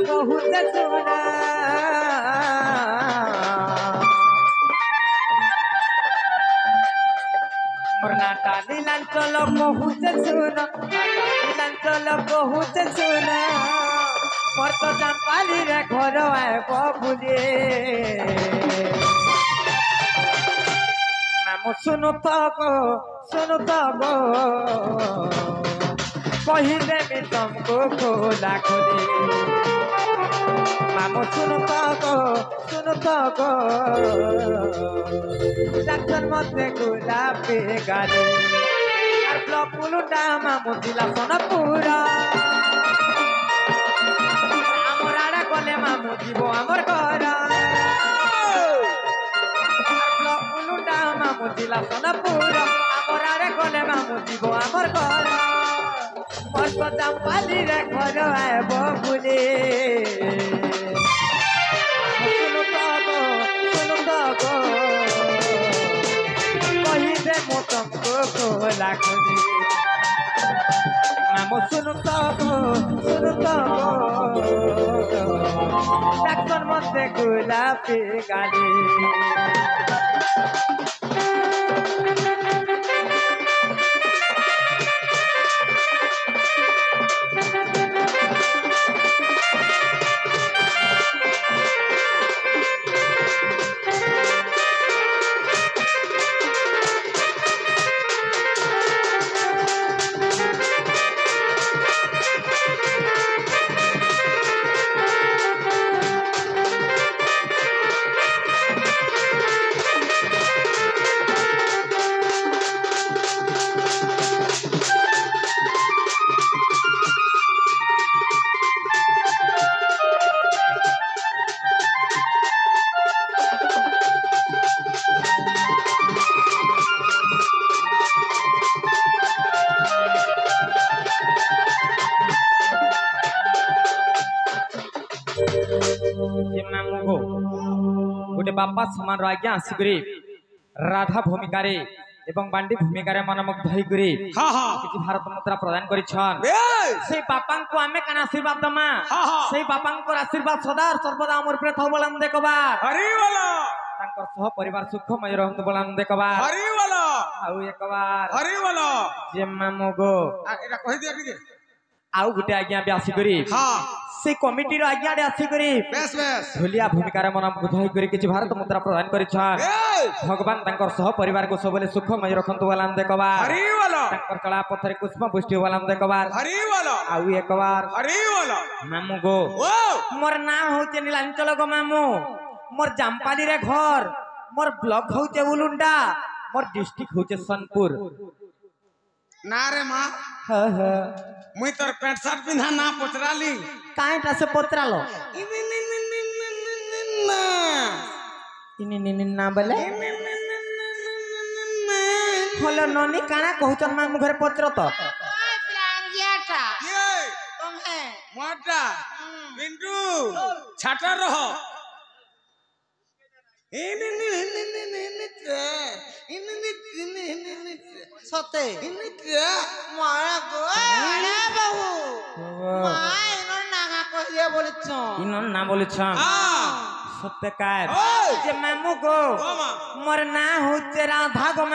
बहुत सुना मोर नाटा नीलांचल बहुत सुना नीलांचल बहुत सुना मोर तो चंपाली रे घर आए बुले मामू सुनो तो गो कही देवी तुमको खोला खोली मामू सुनो तो गो डाक्टर मते गुलाबी गाड़ी আর ব্লক পুলুটা মামু দিলা সোনাপুরা আমার আড়া গলে মামু দিব আমার ঘর ব্লক পুলুটা মামু দিলা সোনাপুরা আমার আড়া গলে মামু দিব আমার ঘর মস্ত চাম্পালি রে ঘর আইব বলে শুনো তো গো কহিবে মো তুমকো खोला खोली मामू सुनो तो डाक्टर मते गुलाबी गाड़ी गोटे बापा समान आज्ञा आसिक राधा भूमिकार एवं बांडी भूमिकार मनमुग्ध होकर भारत मुद्रा प्रदान कर बापा को आम क्या आशीर्वाद दमा से बापा आशीर्वाद सदा सर्वदा आम उपरे थाउ बोला देखबा सह परिवार सुखमय रहतु बोला देखबा आउ एक बार जे मामू गो आउ गोटे आज्ञा भी आसिक से कमिटी आज्ञा आसिक धुलिया भूमिकार मन बुध कि भारत मुद्रा प्रदान कर भगवान सह परिवार को सब सुखमय रखु वाला देखबा कला पथर पुष्प पुष्टि वाला देखबा आउ एक बार मामू गो मोर ना हूँ नीलांचल गो मामू मोर जामपाली रे घर मोर ब्लॉक हूँ उलुंडा मोर डिस्ट्रिक्ट हूँ सोनपुर ना रे माँ मुई तोर पेंट शर्ट पिन्हा ना पचराली काईटा से पचरालो इनी ना बोले हेलो ननी काना कहउचन मामू घर पचर तो प्लांगियाटा ये तुमे मोटा बिंदु छाटा रहो सते मारा गो अरे बाबू माय नागा कहिए बोलछो इनन ना बोलछो सत्य काय जे मामू गो मोर ना होचे राधा गो